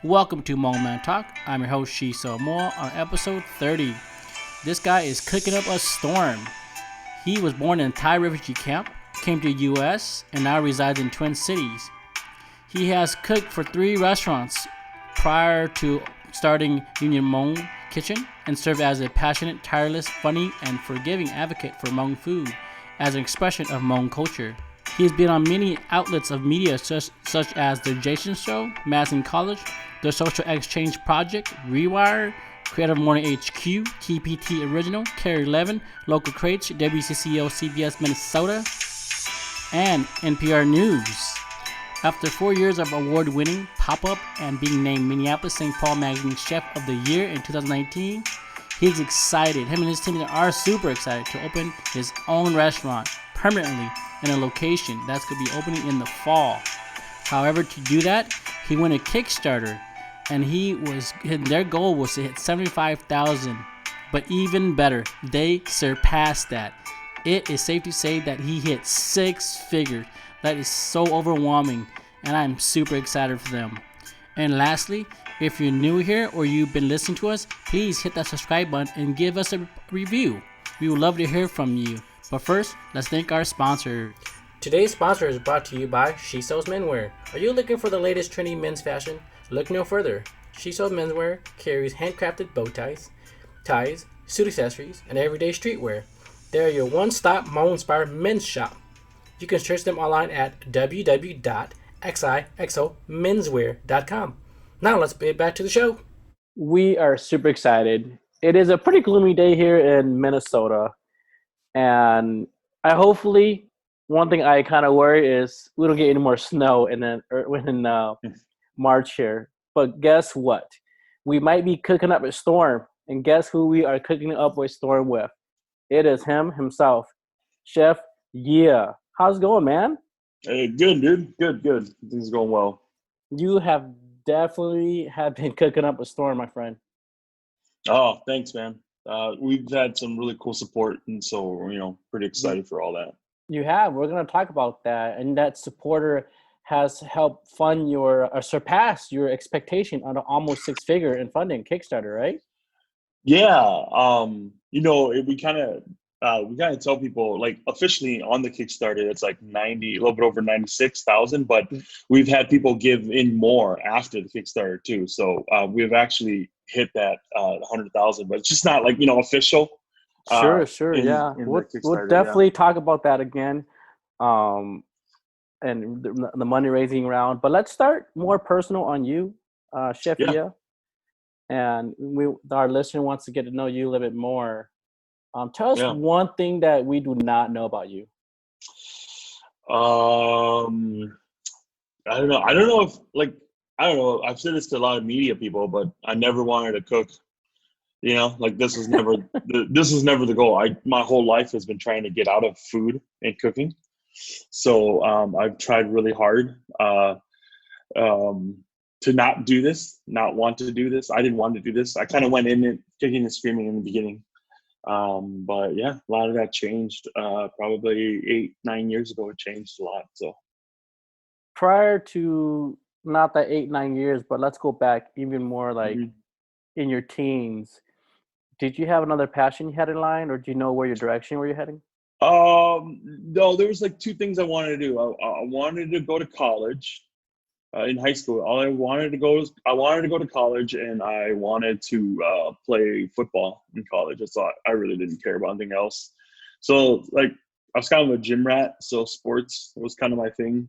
Welcome to Hmong Man Talk. I'm your host Shiso Mo on episode 30. This guy is cooking up a storm. He was born in a Thai refugee camp, came to the U.S., and now resides in Twin Cities. He has cooked for 3 restaurants prior to starting Union Hmong Kitchen and served as a passionate, tireless, funny, and forgiving advocate for Hmong food as an expression of Hmong culture. He has been on many outlets of media such as The Jason Show, Madison College, The Social Exchange Project, Rewire, Creative Morning HQ, TPT Original, Carry 11, Local Crates, WCCO CBS Minnesota, and NPR News. After 4 years of award-winning pop-up and being named Minneapolis-St. Paul Magazine Chef of the Year in 2019, he's excited. Him and his team are super excited to open his own restaurant permanently in a location that's going to be opening in the fall. However, to do that, he went a Kickstarter, and their goal was to hit 75,000. But even better, they surpassed that. It is safe to say that he hit 6 figures. That is so overwhelming, and I'm super excited for them. And lastly, if you're new here or you've been listening to us, please hit that subscribe button and give us a review. We would love to hear from you. But first, let's thank our sponsor. Today's sponsor is brought to you by She Sells Menswear. Are you looking for the latest trendy men's fashion? Look no further. She Sells Menswear carries handcrafted bow ties, suit accessories, and everyday streetwear. They are your one-stop Hmong-inspired men's shop. You can search them online at www.xixomenswear.com. Now let's get back to the show. We are super excited. It is a pretty gloomy day here in Minnesota. And one thing I kind of worry is we don't get any more snow in March here. But guess what? We might be cooking up a storm. And guess who we are cooking up a storm with? It is himself, Chef Yia. How's it going, man? Hey, good, dude. Good. Things are going well. You have definitely been cooking up a storm, my friend. Oh, thanks, man. We've had some really cool support, and so, pretty excited for all that. You have. We're going to talk about that. And that supporter has helped surpass your expectation on an almost 6-figure in funding Kickstarter, right? Yeah. We kind of tell people, like, officially on the Kickstarter, it's like a little bit over 96,000, but we've had people give in more after the Kickstarter too. So we've actually hit that 100,000, but it's just not like, official. Sure. Yeah. We'll definitely talk about that again. And the money raising round, but let's start more personal on you, Chef Yia. And our listener wants to get to know you a little bit more. Tell us one thing that we do not know about you. I don't know. I don't know. I've said this to a lot of media people, but I never wanted to cook. This was never the goal. My whole life has been trying to get out of food and cooking. So I've tried really hard to not want to do this. I didn't want to do this. I kind of went in it kicking and screaming in the beginning. But yeah, a lot of that changed. Probably 8-9 years ago, it changed a lot. So prior to not that 8-9 years, but let's go back even more, like in your teens. Did you have another passion you had in line, or do you know where you're heading? No, there was like 2 things I wanted to do. I wanted to go to college. In high school, I wanted to go to college, and I wanted to play football in college. I really didn't care about anything else. So, like, I was kind of a gym rat, so sports was kind of my thing,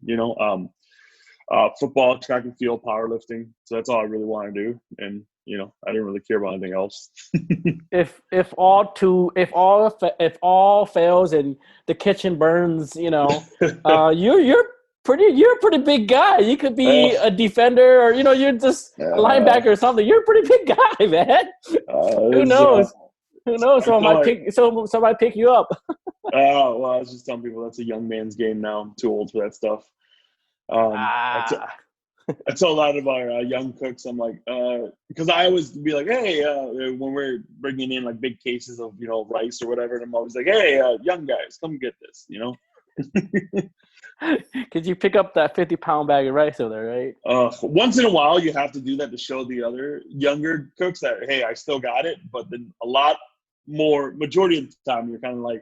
football, track and field, powerlifting. So that's all I really wanted to do, and I didn't really care about anything else. If all fails and the kitchen burns, you're a pretty big guy. You could be a defender, or you're just a linebacker or something. You're a pretty big guy, man. Who knows? Someone might pick you up. Well, I was just telling people that's a young man's game now. I'm too old for that stuff. I tell a lot of our young cooks, I'm like, because I always be like, hey, when we're bringing in like big cases of rice or whatever, and I'm always like, hey, young guys, come get this, Because you pick up that 50-pound bag of rice over there, right? Once in a while, you have to do that to show the other younger cooks that, hey, I still got it. But then majority of the time, you're kind of like,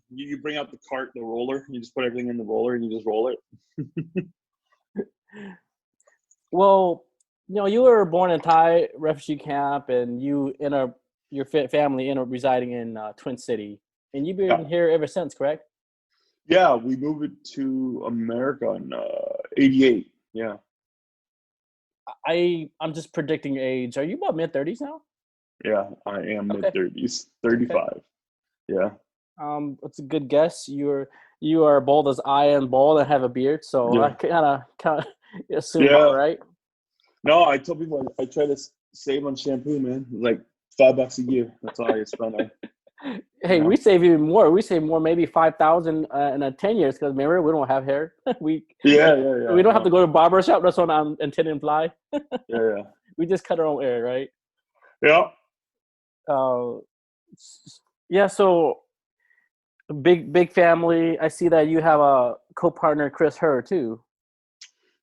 you bring out the cart, the roller, you just put everything in the roller and you just roll it. Well, you were born in Thai refugee camp, and your family residing in Twin City, and you've Yeah. been here ever since, correct? Yeah, we moved it to America in '88. Yeah. I'm just predicting your age. Are you about mid-30s now? Yeah, I am Okay. mid-30s, Okay. 35. Yeah. That's a good guess. You are bald as I am bald and have a beard, so I Yeah. kind of assume about Yeah. right. No, I tell people I try to save on shampoo, man. Like $5 a year. That's all I spend on. Hey, we save even more. We save more, maybe 5,000 in 10 years. Because remember, we don't have hair. we Yeah, yeah, yeah. we don't have to No. go to barber shop. That's what I'm intending to imply. Yeah, yeah. We just cut our own hair, right? Yeah. Uh, yeah. So big family. I see that you have a co-partner, Chris Herr, too.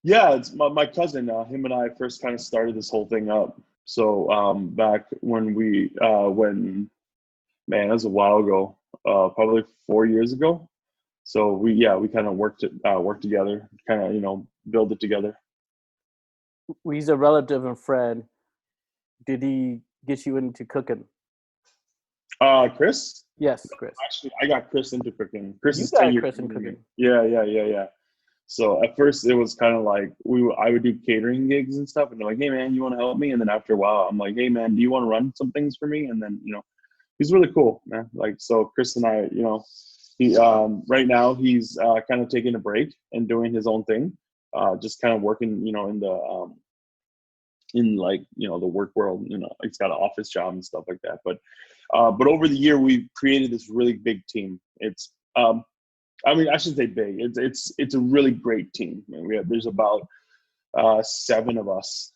Yeah, it's my cousin. Him and I first kind of started this whole thing up. So back when man, that was a while ago, probably 4 years ago. So we kind of worked together, kind of build it together. He's a relative and friend. Did he get you into cooking? Chris, Yes, Chris. actually, I got Chris into cooking. Chris You is 10 got years Chris in younger than me. cooking. Yeah, yeah, yeah, yeah. So at first it was kind of like I would do catering gigs and stuff, and they're like, "Hey man, you want to help me?" And then after a while, I'm like, "Hey man, do you want to run some things for me?" And then he's really cool, man. Like so, Chris and I, he right now he's kind of taking a break and doing his own thing, just kind of working, in like the work world. He's got an office job and stuff like that. But over the year, we've created this really big team. It's I mean, I should say big. It's a really great team. I mean, there's about 7 of us.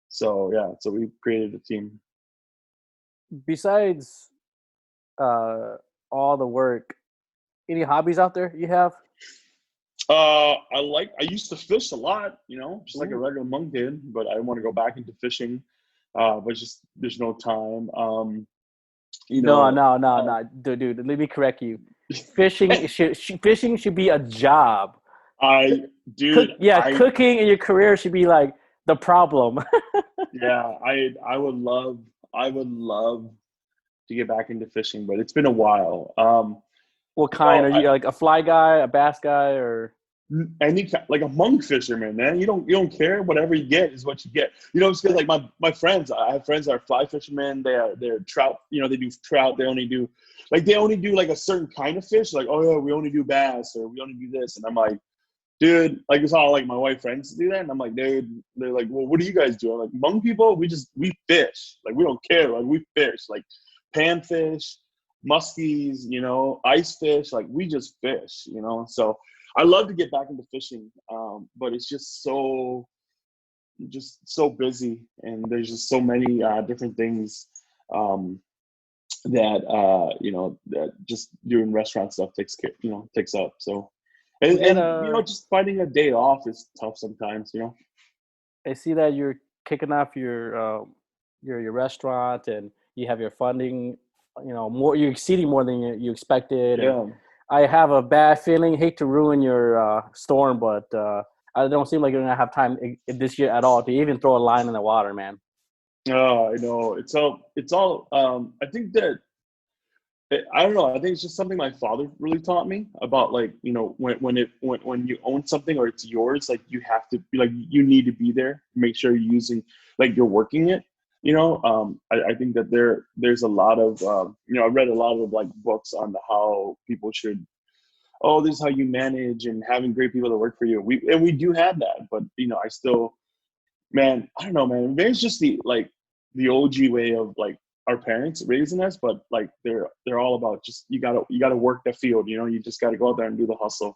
So yeah, so we created a team. Besides all the work, any hobbies out there you have? I used to fish a lot, just like a Ooh. regular Hmong kid, but I want to go back into fishing. But just there's no time. You No, know, no, no, no, dude. Let me correct you. Fishing should be a job. I, dude, Cooking in your career should be like the problem. yeah, I would love to get back into fishing, but it's been a while. What You kind know, are you, like a fly guy, a bass guy, or? like a monk fisherman, man. You don't care. Whatever you get is what you get. It's because like my friends, I have friends that are fly fishermen. They're trout. They do trout. They only do like a certain kind of fish. Like, oh yeah, we only do bass, or we only do this. And I'm like, dude, like it's all like my white friends do that. And I'm like, dude, they're like, well, what do you guys do? I'm like, Hmong people, we fish. Like we don't care. Like we fish. Like panfish, muskies, ice fish. Like we just fish. So I love to get back into fishing, but it's just so busy, and there's just so many different things that just doing restaurant stuff takes up. So, and, We got and a. just finding a day off is tough sometimes. I see that you're kicking off your restaurant, and you have your funding. More, you're exceeding more than you expected, and Yeah. I have a bad feeling. Hate to ruin your storm, but I don't seem like you're gonna have time this year at all to even throw a line in the water, man. I know it's all. I think that I don't know. I think it's just something my father really taught me about, like, when you own something or it's yours, like you have to be like, you need to be there, make sure you're using, like, you're working it. I think that there's a lot of I read a lot of like books on how people should. Oh, this is how you manage, and having great people that work for you. We do have that, but I still, man, I don't know, man. Maybe it's just the OG way of like our parents raising us, but like they're all about just you gotta work the field. You just gotta go out there and do the hustle.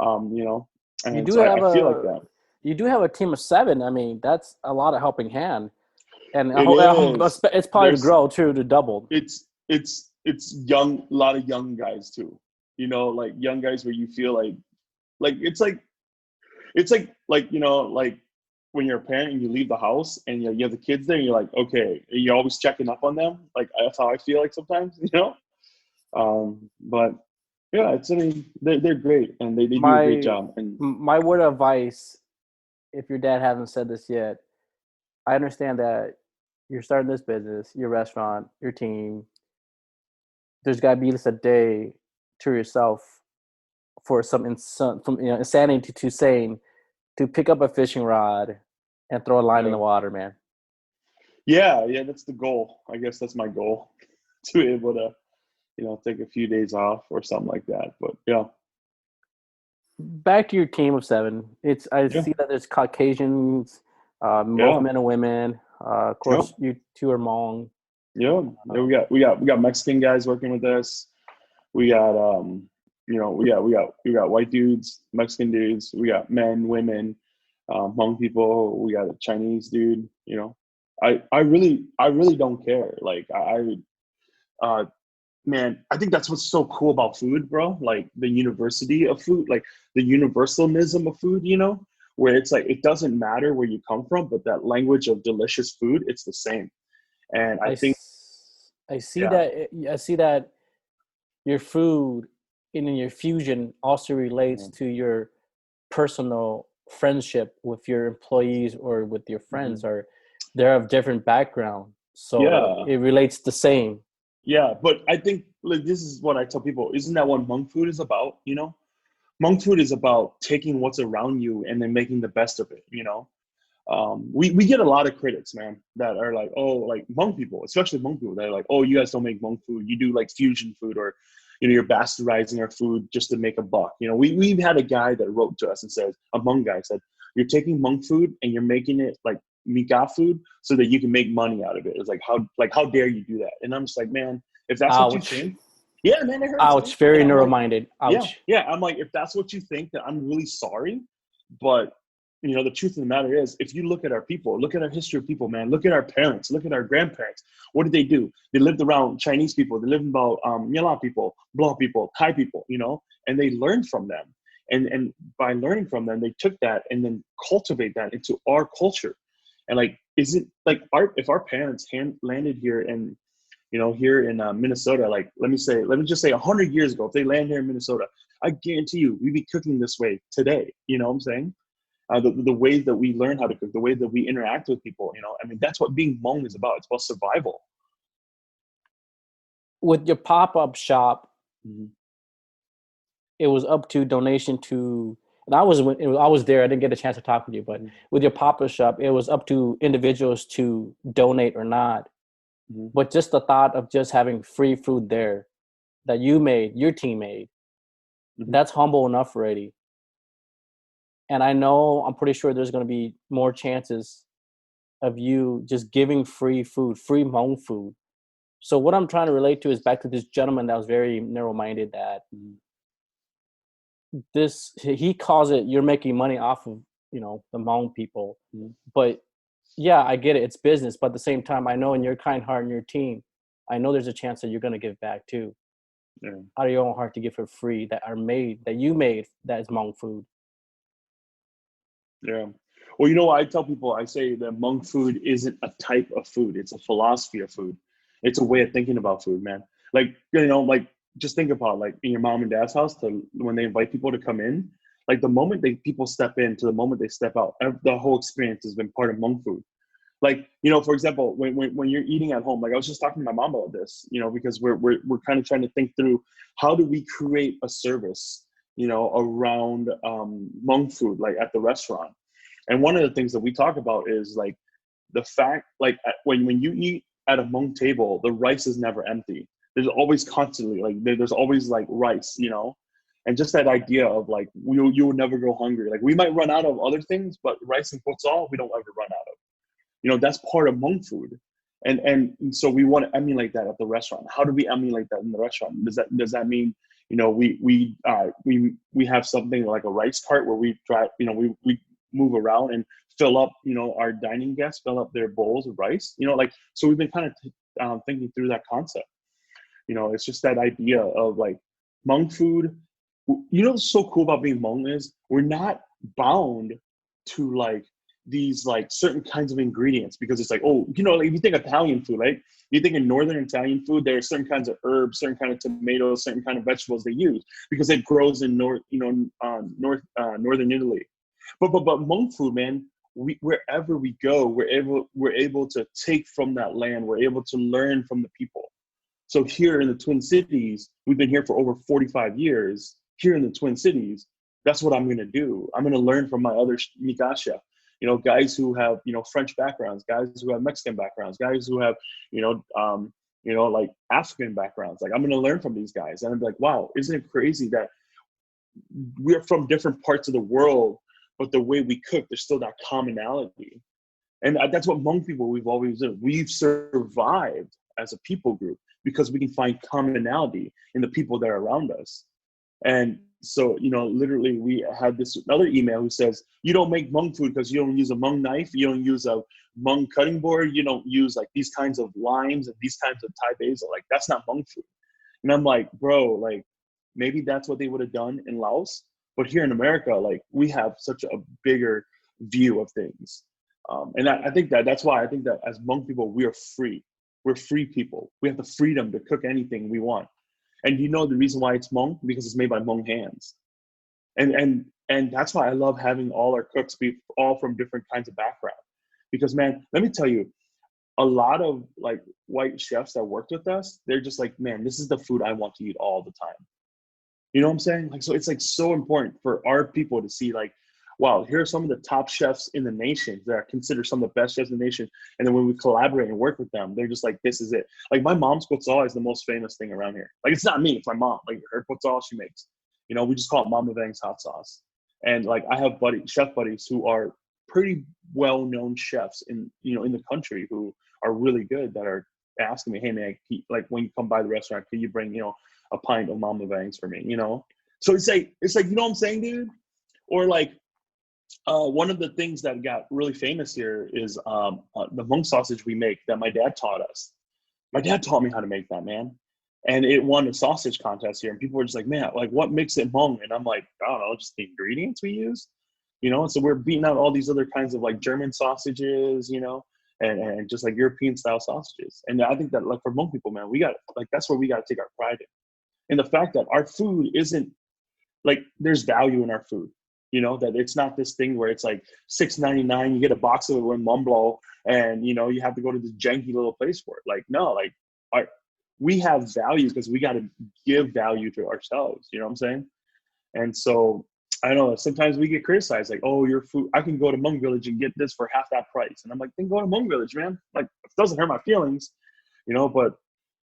You And do so I have feel like a that. you do have a team of 7. I mean, that's a lot of helping hand, and It is. it's probably to There's grow too, to double. it's young, a lot of young guys too. like young guys where you feel like it's like like when you're a parent and you leave the house and you have the kids there and you're like, okay, you're always checking up on them. Like that's how I feel like sometimes. But yeah, I mean, they're great and they do a great My job. And my word of advice, if your dad hasn't said this yet, I understand that you're starting this business, your restaurant, your team. There's got to be just a day to yourself for from insanity to sane to pick up a fishing rod and throw a line in yeah, the water, man. yeah, that's the goal. I guess that's my goal to be able to take a few days off or something like that. But yeah, Back to your team of seven. I yeah, see that there's Caucasians, both yeah, men and women. Of yeah, course, you two are Hmong. yeah. Yeah, Uh, we got Mexican guys working with us. We got we got white dudes, Mexican dudes. We got men, women, Hmong people. We got a Chinese dude. I really don't care. Like uh, man, I think that's what's so cool about food, bro. Like the university of food, like the universalism of food. Where it's like it doesn't matter where you come from, but that language of delicious food, it's the same. And I I, think, I see yeah, that I see that your food and in your fusion also relates yeah, to your personal friendship with your employees or with your friends, mhm, or they're of different background, so yeah. it relates the same. Yeah, but I think like this is what I tell people. Isn't that what monk food is about? Monk food is about taking what's around you and then making the best of it. We get a lot of critics, man, that are like, oh, like monk people, especially monk people, that are like, oh, you guys don't make monk food. You do like fusion food, or you're bastardizing our food just to make a buck. We've had a guy that wrote to us and said, a monk guy said, you're taking monk food and you're making it like Mika food so that you can make money out of it. It's like how dare you do that? And I'm just like, man, if that's what you Ouch. think, yeah, man, it hurts, man. Ouch. And Very I'm like, narrow-minded. yeah, Ouch. yeah. I'm like, if that's what you think, then I'm really sorry. But the truth of the matter is, if you look at our people, look at our history of people, man, look at our parents, look at our grandparents. What did they do? They lived around Chinese people. They lived about Yala people, Blanc people, Thai people, and they learned from them. And by learning from them, they took that and then cultivate that into our culture. And like, is it like if our parents landed here and here in Minnesota, like let me just say 100 years ago, if they land here in Minnesota, I guarantee you we'd be cooking this way today. You know what I'm saying? The way that we learn how to cook, the way that we interact with people. I mean, that's what being Hmong is about. It's about survival. With your pop-up shop, Mm-hmm. it was up to donation to, and I was there. I didn't get a chance to talk with you, but Mm-hmm. with your pop-up shop, it was up to individuals to donate or not. Mm-hmm. But just the thought of just having free food there that you made, your team made, Mm-hmm. that's humble enough already. And I'm pretty sure there's going to be more chances of you just giving free food, free home food. So what I'm trying to relate to is back to this gentleman that was very narrow-minded, that Mm-hmm. he calls it, you're making money off of, the Hmong people. Mm-hmm. But yeah, I get it. It's business. But at the same time, I know in your kind heart and your team, I know there's a chance that you're going to give back too. Yeah. Out of your own heart to give for free, that you made, that is Hmong food. Yeah. Well, I tell people, I say that monk food isn't a type of food. It's a philosophy of food. It's a way of thinking about food, man. Like just think about like in your mom and dad's house when they invite people to come in, like the moment people step in to the moment they step out, the whole experience has been part of monk food. Like, for example, when you're eating at home, like I was just talking to my mom about this, because we're kind of trying to think through how do we create a service, around Hmong food, like at the restaurant. And one of the things that we talk about is like the fact, like when you eat at a Hmong table, the rice is never empty. There's always constantly like there's always like rice. And just that idea of like you will never go hungry. Like we might run out of other things, but rice and futsal we don't ever run out of. That's part of Hmong food. And so we want to emulate that at the restaurant. How do we emulate that in the restaurant? Does that mean we have something like a rice cart where we try we move around and fill up our dining guests fill up their bowls of rice, like, so we've been kind of thinking through that concept. It's just that idea of like Hmong food, you know what's so cool about being Hmong is we're not bound to like these like certain kinds of ingredients because it's like, oh, you know, like if you think Italian food, right? You think in northern Italian food, there are certain kinds of herbs, certain kind of tomatoes, certain kind of vegetables they use because it grows in northern Italy. But Hmong food, man, wherever we go, we're able to take from that land. We're able to learn from the people. So here in the Twin Cities, we've been here for over 45 years. Here in the Twin Cities, that's what I'm going to do. I'm going to learn from my other Mikasha, you know, guys who have, you know, French backgrounds, guys who have Mexican backgrounds, guys who have, like African backgrounds. Like I'm going to learn from these guys. And I'm like, wow, isn't it crazy that we're from different parts of the world, but the way we cook, there's still that commonality. And that's what Hmong people we've always done. We've survived as a people group because we can find commonality in the people that are around us. And so, you know, literally we had this other email who says, you don't make Hmong food because you don't use a Hmong knife, you don't use a Hmong cutting board, you don't use like these kinds of limes and these kinds of Thai basil. Like that's not Hmong food. And I'm like, bro, like maybe that's what they would have done in Laos. But here in America, like we have such a bigger view of things. And I think that's why I think that as Hmong people, we are free. We're free people. We have the freedom to cook anything we want. And you know the reason why it's Hmong? Because it's made by Hmong hands. And that's why I love having all our cooks be all from different kinds of background. Because man, let me tell you, a lot of like white chefs that worked with us, they're just like, man, this is the food I want to eat all the time. You know what I'm saying? Like, so it's like so important for our people to see like, wow, here are some of the top chefs in the nation that are considered some of the best chefs in the nation. And then when we collaborate and work with them, they're just like, this is it. Like my mom's potsal is the most famous thing around here. Like it's not me, it's my mom. Like her potsal she makes. You know, we just call it Mama Vang's hot sauce. And like I have chef buddies who are pretty well-known chefs in the country who are really good that are asking me, hey man, like when you come by the restaurant, can you bring, a pint of Mama Vang's for me, So it's like, you know what I'm saying, dude? Or like, one of the things that got really famous here is the Hmong sausage we make that my dad taught us. My dad taught me how to make that, man. And it won a sausage contest here. And people were just like, man, like what makes it Hmong? And I'm like, I don't know, just the ingredients we use, And so we're beating out all these other kinds of like German sausages, and just like European style sausages. And I think that like for Hmong people, man, we got like, that's where we got to take our pride in. And the fact that our food isn't like, there's value in our food. That it's not this thing where it's like $6.99, you get a box of it with Mumblo, and you have to go to this janky little place for it. Like, no, like we have values because we got to give value to ourselves. You know what I'm saying? And so I don't know, sometimes we get criticized like, oh, your food, I can go to Hmong Village and get this for half that price. And I'm like, then go to Hmong Village, man. Like, it doesn't hurt my feelings, but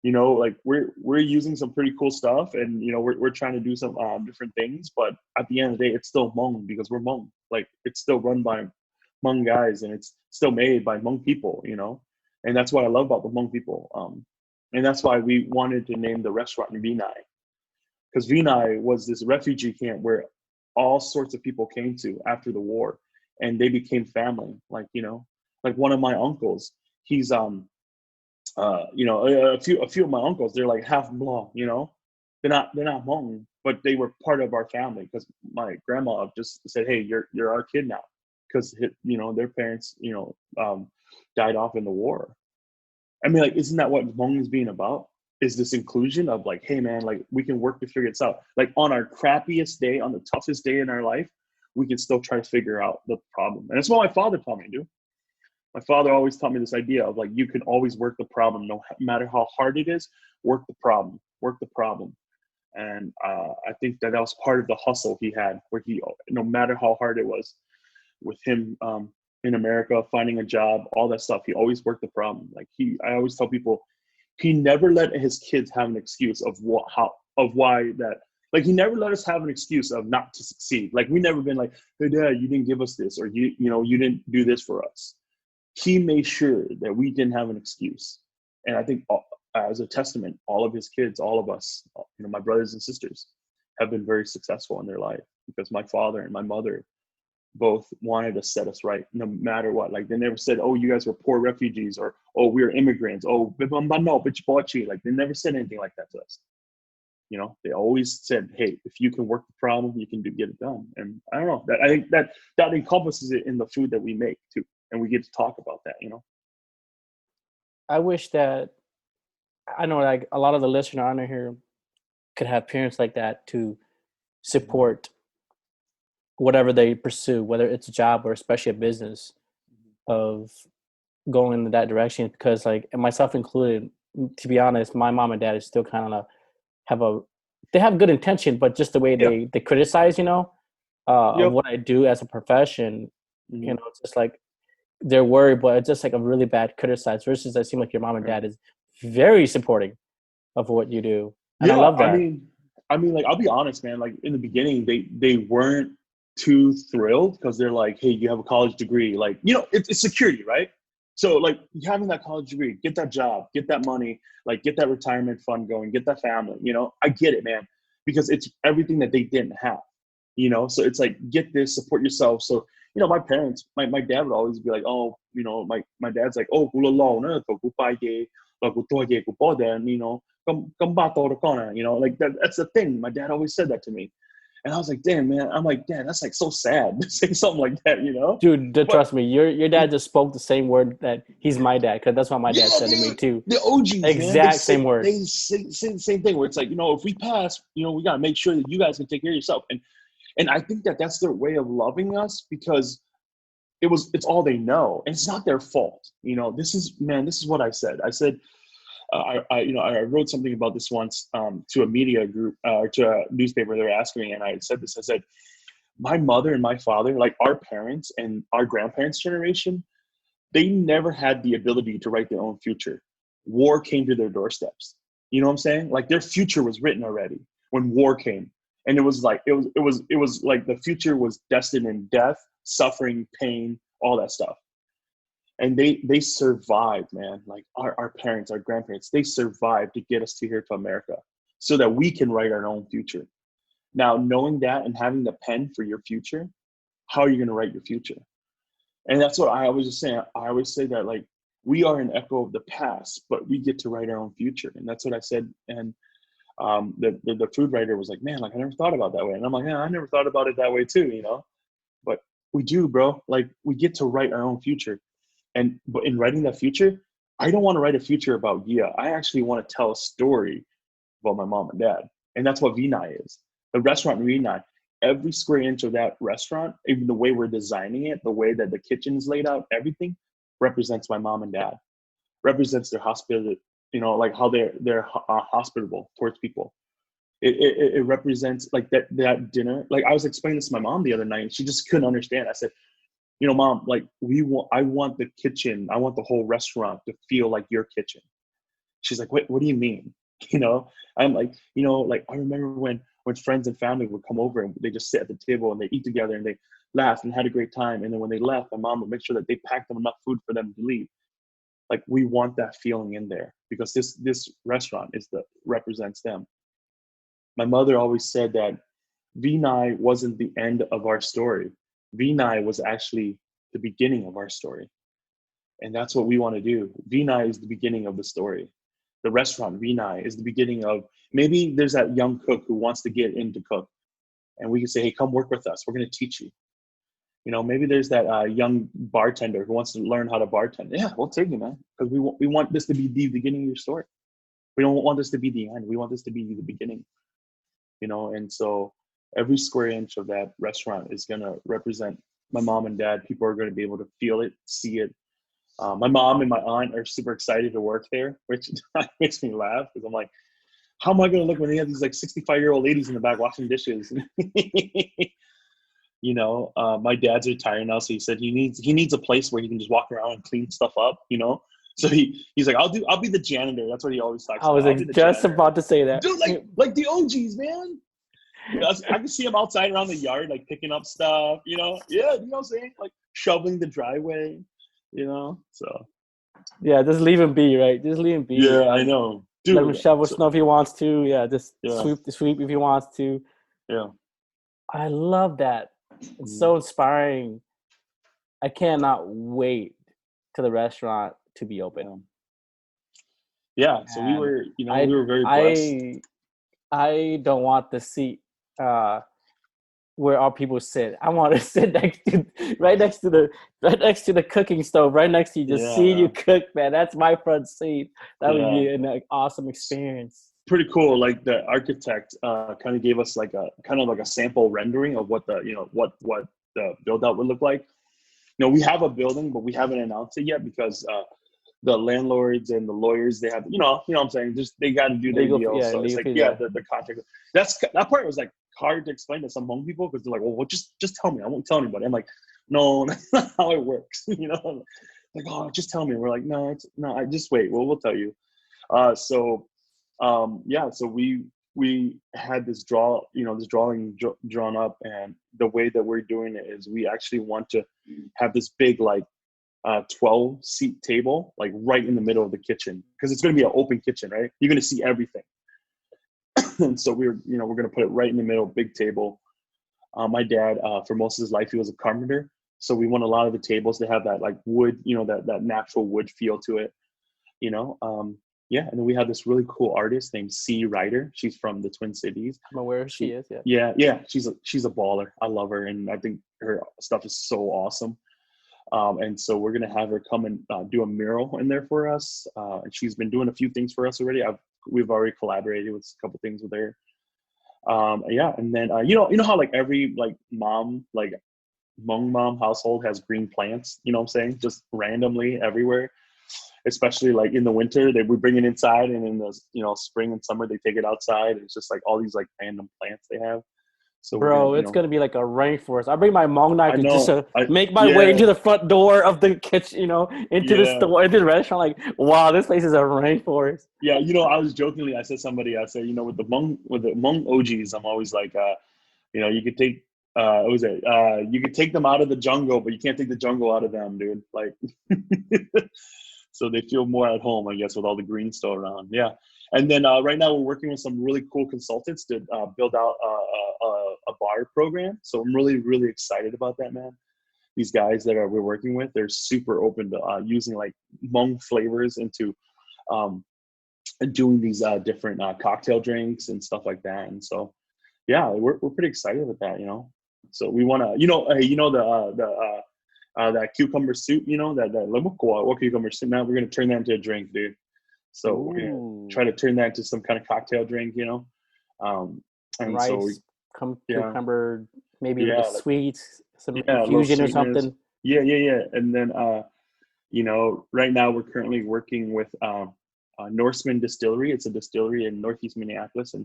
like we're using some pretty cool stuff, and we're trying to do some different things, but at the end of the day, it's still Hmong because we're Hmong. Like it's still run by Hmong guys, and it's still made by Hmong people, and that's what I love about the Hmong people. And that's why we wanted to name the restaurant Vinai, because Vinai was this refugee camp where all sorts of people came to after the war, and they became family. Like like one of my uncles, he's a few of my uncles, they're like half Blanc, they're not Hmong, but they were part of our family because my grandma just said, hey, you're our kid now, because their parents died off in the war. I mean, like, isn't that what Hmong is being about? Is this inclusion of like, hey man, like we can work to figure this out. Like on our crappiest day, on the toughest day in our life, we can still try to figure out the problem. And that's what my father taught me to do. My father always taught me this idea of like, you can always work the problem, no matter how hard it is. Work the problem. And I think that was part of the hustle he had, where he, no matter how hard it was with him in America, finding a job, all that stuff, he always worked the problem. Like I always tell people, he never let his kids have an excuse of why that. Like he never let us have an excuse of not to succeed. Like we never been like, hey dad, you didn't give us this, or you didn't do this for us. He made sure that we didn't have an excuse. And I think as a testament, all of his kids, all of us, my brothers and sisters, have been very successful in their life because my father and my mother both wanted to set us right no matter what. Like they never said, oh, you guys were poor refugees, or, oh, we're immigrants. Oh, no, like they never said anything like that to us. They always said, hey, if you can work the problem, you can get it done. And I don't know, that I think that encompasses it in the food that we make too, and we get to talk about that. I wish that I know like a lot of the listeners on here could have parents like that to support whatever they pursue, whether it's a job or especially a business, of going in that direction. Because like, and myself included, to be honest, my mom and dad is still kind of they have good intention, but just the way Yeah. they criticize, of Yep. what I do as a profession, Mhm. it's just like they're worried, but it's just like a really bad criticize. Versus, I seem like your mom and dad is very supporting of what you do, and I Yeah, love that. like, I'll be honest, man. Like in the beginning, they weren't too thrilled because they're like, "Hey, you have a college degree, like, it's security, right? So like having that college degree, get that job, get that money, like get that retirement fund going, get that family. I get it, man, because it's everything that they didn't have. So it's like get this, support yourself. So my parents, my dad would always be like, oh, my dad's like, oh,กู老呢,กูไปเย่,กูตัวเย่, กูป้อแดน, like that's the thing. My dad always said that to me. And I was like, damn, man. I'm like, Dad, that's like so sad to say something like that. Dude, But trust me, your dad just spoke the same word that he's my dad, because that's what my dad said to me too. The OGs, exact man, same word. They say the same thing where it's like, if we pass, we got to make sure that you guys can take care of yourself. And I think that that's their way of loving us, because it's all they know, and it's not their fault. This is what I said. I said, I wrote something about this once to a media group or to a newspaper. They were asking me, and I said this. I said, my mother and my father, like our parents and our grandparents' generation, they never had the ability to write their own future. War came to their doorsteps. You know what I'm saying? Like their future was written already when war came, and it was like the future was destined in death, suffering, pain, all that stuff. And they survived, man. Like our parents, our grandparents, they survived to get us to here to America so that we can write our own future. Now, knowing that and having the pen for your future, how are you going to write your future? And that's what I always just say. I always say that, like, we are an echo of the past, but we get to write our own future. And that's what I said. And the food writer was like, man, like, I never thought about it that way. And I'm like, yeah, I never thought about it that way too, But we do, bro. Like, we get to write our own future. But in writing that future, I don't want to write a future about Yia. I actually want to tell a story about my mom and dad. And that's what Vinai is. The restaurant Vinai, every square inch of that restaurant, even the way we're designing it, the way that the kitchen is laid out, everything represents my mom and dad, represents their hospitality, like how they're hospitable towards people. It represents like that dinner. Like I was explaining this to my mom the other night, and she just couldn't understand. I said, Mom, like I want the kitchen, I want the whole restaurant to feel like your kitchen. She's like, what do you mean? I'm like, like I remember when friends and family would come over and they just sit at the table and they eat together and they laughed and had a great time. And then when they left, my mom would make sure that they packed them enough food for them to leave. Like we want that feeling in there because this restaurant represents them. My mother always said that Vinai wasn't the end of our story. Vinai was actually the beginning of our story. And that's what we want to do. Vinai is the beginning of the story. The restaurant Vinai is the beginning of, maybe there's that young cook who wants to get into cook. And we can say, hey, come work with us. We're going to teach you. Maybe there's that young bartender who wants to learn how to bartend. Yeah, we'll take you, man. Because we want this to be the beginning of your story. We don't want this to be the end. We want this to be the beginning. And so every square inch of that restaurant is going to represent my mom and dad. People are going to be able to feel it, see it. My mom and my aunt are super excited to work there, which makes me laugh because I'm like, how am I going to look when they have these like 65-year-old ladies in the back washing dishes? My dad's retired now, so he said he needs a place where he can just walk around and clean stuff up. So he's like, I'll be the janitor. That's what he always talks about. I was just janitor. about to say that. Dude, like the OGs, man. I can see him outside around the yard, like picking up stuff. Yeah, you know what I'm saying? Like shoveling the driveway. So yeah, just leave him be, right? Just leave him be. Yeah, I know. Dude, let him shovel snow if he wants to. Yeah, just Yeah. sweep if he wants to. Yeah. I love that. It's so inspiring. I cannot wait to the restaurant to be open. Yeah. So we were, we were very blessed. I don't want the seat where all people sit. I want to sit right next to the cooking stove, right next to you, just see you Yeah, cook, man. That's my front seat. That would yeah. be an awesome experience. Pretty cool. Like the architect kind of gave us like a kind of like a sample rendering of what the what the build out would look like. We have a building, but we haven't announced it yet because the landlords and the lawyers, they have what I'm saying, just they got to do their deal. So it's Legal like, fees, yeah, yeah. the contract. That part was like hard to explain to some Hmong people because they're like, well, just tell me. I won't tell anybody. I'm like, no, that's not how it works. Like, oh, just tell me. We're like, no, I just wait. We'll tell you. So we had this drawing drawn up, and the way that we're doing it is we actually want to have this big 12 seat table like right in the middle of the kitchen because it's going to be an open kitchen, right? You're going to see everything. And so we're going to put it right in the middle, big table. My dad, for most of his life, he was a carpenter, so we want a lot of the tables to have that like wood, that natural wood feel to it. Yeah, and then we have this really cool artist named C. Ryder. She's from the Twin Cities. I'm aware she is, yeah. Yeah, she's a baller. I love her, and I think her stuff is so awesome. And so we're gonna have her come and do a mural in there for us. And she's been doing a few things for us already. We've already collaborated with a couple things with her. Yeah, and then you know how like every mom, like Hmong mom household has green plants. You know what I'm saying? Just randomly everywhere. Especially like in the winter, we bring it inside, and in the spring and summer they take it outside. It's just like all these like random plants they have. So Bro, it's gonna be like a rainforest. I bring my Hmong knife I to know. just make my way into the front door of the kitchen, into the Yeah. store, into the restaurant. Like, wow, this place is a rainforest. Yeah, I was jokingly, I said with the Hmong OGs, I'm always like, you could take, what was it? You could take them out of the jungle, but you can't take the jungle out of them, dude. Like, so they feel more at home, I guess, with all the green stuff around. Yeah. And then right now we're working with some really cool consultants to build out a bar program. So I'm really, really excited about that, man. These guys that we're working with, they're super open to using like Hmong flavors into doing these different cocktail drinks and stuff like that. And so, yeah, we're pretty excited with that, So we want to, that cucumber soup, that lemukwa cucumber soup. Now we're gonna turn that into a drink, dude. So we're gonna try to turn that into some kind of cocktail drink, And rice, so cucumber, maybe yeah, like a sweet, some a infusion or something. Yeah. And then right now we're currently working with Norseman Distillery. It's a distillery in Northeast Minneapolis, and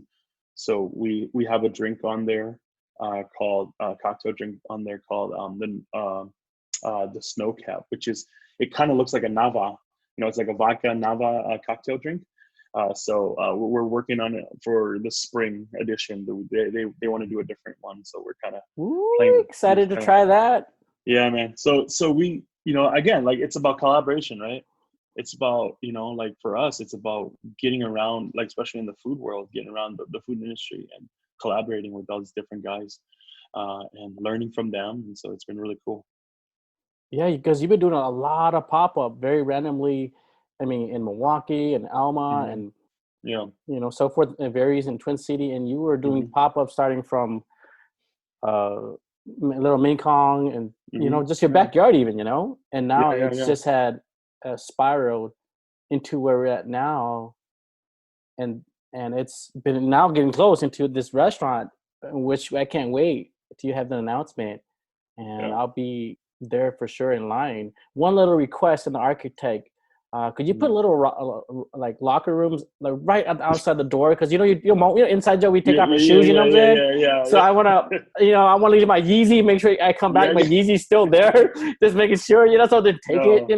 so we have a drink on there called cocktail drink on there called the Snow Cap, which is, it kind of looks like a Nava. It's like a vodka Nava cocktail drink. So we're working on it for the spring edition. They want to do a different one, so we're kind of excited to try that. Yeah, man. So we, again, like it's about collaboration, right? It's about, like for us, it's about getting around, like especially in the food world, getting around the food industry and collaborating with all these different guys and learning from them. And so it's been really cool. Yeah, because you've been doing a lot of pop-up very randomly. I mean, in Milwaukee and Alma and so forth. It varies in Twin City, and you were doing pop-up starting from Little Mekong and just your backyard even, and now it's just had spiraled into where we're at now, and it's been now getting close into this restaurant, which I can't wait till you have the announcement, and I'll be there for sure in line. One little request in the architect, could you put little like locker rooms like right outside the door, because you're inside Joe we take off our shoes, you know what I'm saying? So I want to leave my Yeezy, make sure I come back my Yeezy's still there, just making sure, so they take it,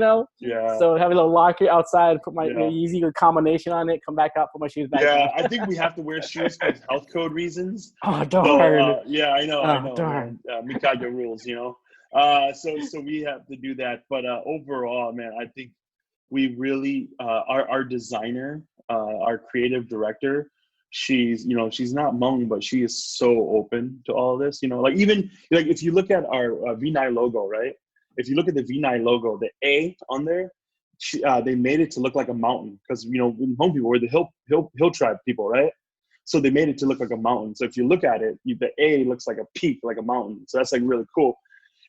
so have a little locker outside, put my Yeezy with combination on it, come back out, put my shoes back on. I think we have to wear shoes for health code reasons. Oh darn. So, I know darn. Mikage rules, so we have to do that, but overall, man, I think we really our designer, our creative director, she's not Hmong, but she is so open to all of this, like even like if you look at our Vinai logo, right? If you look at the Vinai logo, the A on there, they made it to look like a mountain because in Hmong people, we're the hill tribe people, right? So they made it to look like a mountain. So if you look at it, the A looks like a peak, like a mountain. So that's like really cool.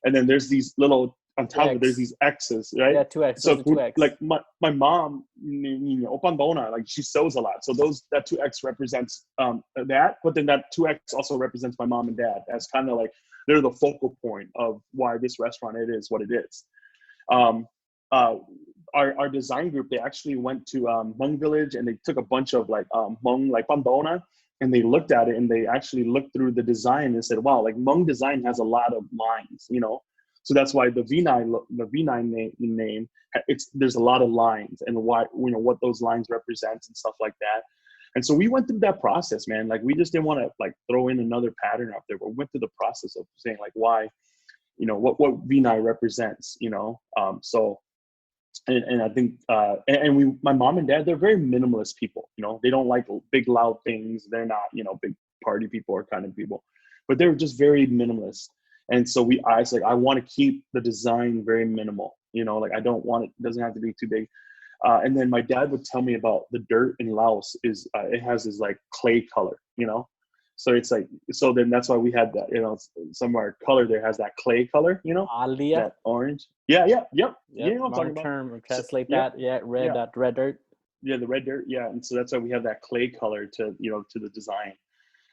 And then there's these little on top of it, there's these X's, right? Yeah, 2X. So Those are 2X. like my mom, opandona, like she sews a lot. So that 2X represents that, but then that 2X also represents my mom and dad as kind of like they're the focal point of why this restaurant it is what it is. Our design group, they actually went to Hmong village and they took a bunch of like Hmong like pandona and they looked at it and they actually looked through the design and said, wow, like Hmong design has a lot of lines, you know. So that's why the Vinai name, there's a lot of lines and why, you know, what those lines represent and stuff like that. And so we went through that process, man. Like we just didn't want to like throw in another pattern up there, but we went through the process of saying like why, you know, what Vinai represents, you know. And I think my mom and dad, they're very minimalist people, you know. They don't like big loud things. They're not, you know, big party people or kind of people, but they're just very minimalist. And so I was like, I want to keep the design very minimal, you know, like I don't want it doesn't have to be too big. And then my dad would tell me about the dirt in Laos is it has this like clay color, you know. So it's like, so then that's why we had that, you know, some of our color there has that clay color, you know, Alia. that orange. Yeah. You know what I'm talking about. Term, translate that. Yeah, red dirt. Yeah, the red dirt. Yeah, and so that's why we have that clay color to, you know, to the design.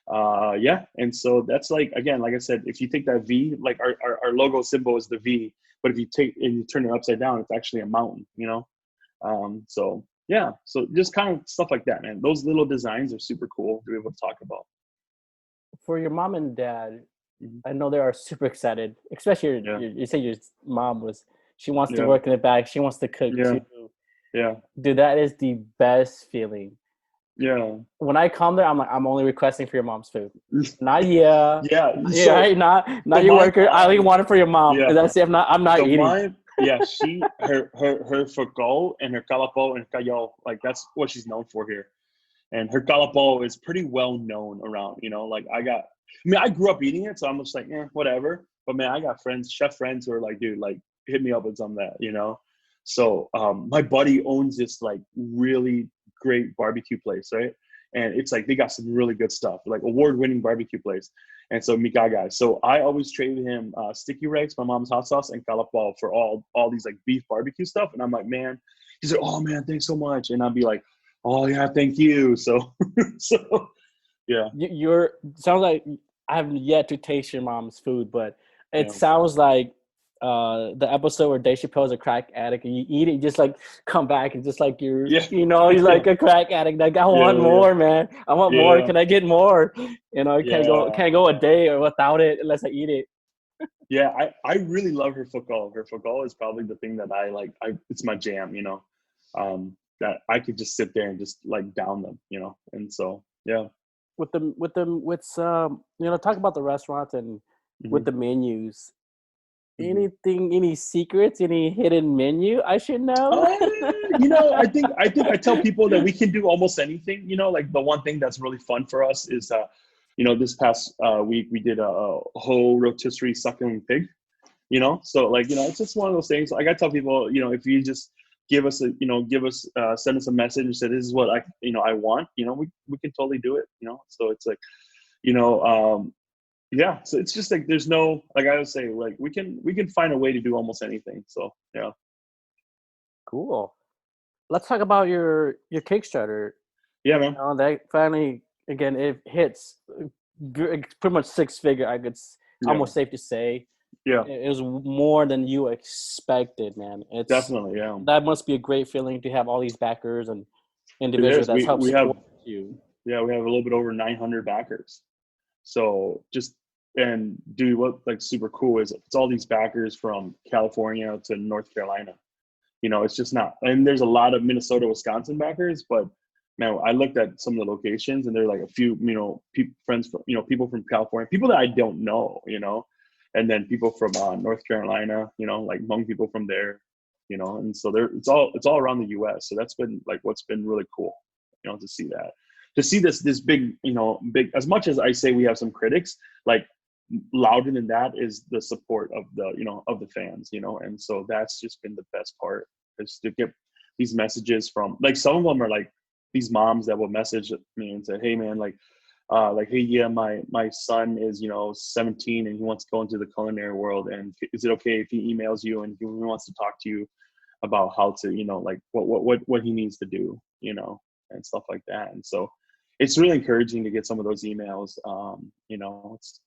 And so that's like, again, like I said, if you take that V, like our logo symbol is the V, but if you take and you turn it upside down, it's actually a mountain, you know. So yeah, so just kind of stuff like that, man. Those little designs are super cool to be able to talk about. For your mom and dad, I know they are super excited, especially you say your mom she wants to work in the back, she wants to cook too. Yeah. Dude, that is the best feeling. Yeah. When I come there, I'm like, I'm only requesting for your mom's food. Not yeah. So right? Not your worker. I only want it for your mom. Yeah. That's it. I'm not eating. Her fogo and her kalapo and kayo, like that's what she's known for here. And her kalapo is pretty well known around, you know, like I grew up eating it, so I'm just like, whatever. But man, I got chef friends who are like, dude, like hit me up with some of that, you know? So my buddy owns this like really great barbecue place, right? And it's like, they got some really good stuff, like award-winning barbecue place. And so Mikaga. So I always trade with him sticky rice, my mom's hot sauce, and kalapo for all these like beef barbecue stuff. And I'm like, man, he's like, oh man, thanks so much. And I'd be like, oh yeah, thank you. So yeah. Sounds like I haven't yet to taste your mom's food, but it sounds like the episode where Dave Chappelle's a crack addict and you eat it, you just like come back and just like you know, he's like a crack addict. Like I want more, man. I want more. Can I get more? You know, can't go a day or without it unless I eat it. Yeah, I really love her football. Her football is probably the thing that I like. It's my jam, you know. That I could just sit there and just like down them, you know. And so yeah. With you know, talk about the restaurants and with the menus. Anything, any secrets, any hidden menu I should know? You know, I think I tell people that we can do almost anything. You know, like the one thing that's really fun for us is, you know, this past week we did a whole rotisserie suckling pig. You know, so like, you know, it's just one of those things. Like I tell people, you know, if you just send us a message and say this is what I want. You know, we can totally do it. You know, so it's like, you know. Yeah, so it's just like there's no, like I would say, like we can find a way to do almost anything. So yeah. Cool. Let's talk about your Kickstarter. Yeah, man. You know, that finally again it hits pretty much 6-figure. Almost safe to say. Yeah. It was more than you expected, man. It's definitely, yeah. That must be a great feeling to have all these backers and individuals that help support you. Yeah, we have a little bit over 900 backers. So and dude, what like super cool is it's all these backers from California to North Carolina. You know, it's just not, and there's a lot of Minnesota, Wisconsin backers, but man, I looked at some of the locations and there are like a few, you know, friends from, you know, people from California, people that I don't know, you know, and then people from North Carolina, you know, like Hmong people from there, you know, and so it's all around the U.S. So that's been like what's been really cool, you know, to see that. To see this big, you know, as much as I say we have some critics, like louder than that is the support of the fans, you know, and so that's just been the best part is to get these messages from, like, some of them are like these moms that will message me and say, hey man, hey, yeah, my son is, 17 and he wants to go into the culinary world. And is it okay if he emails you and he wants to talk to you about how to, like what he needs to do, and stuff like that. And so it's really encouraging to get some of those emails. It's,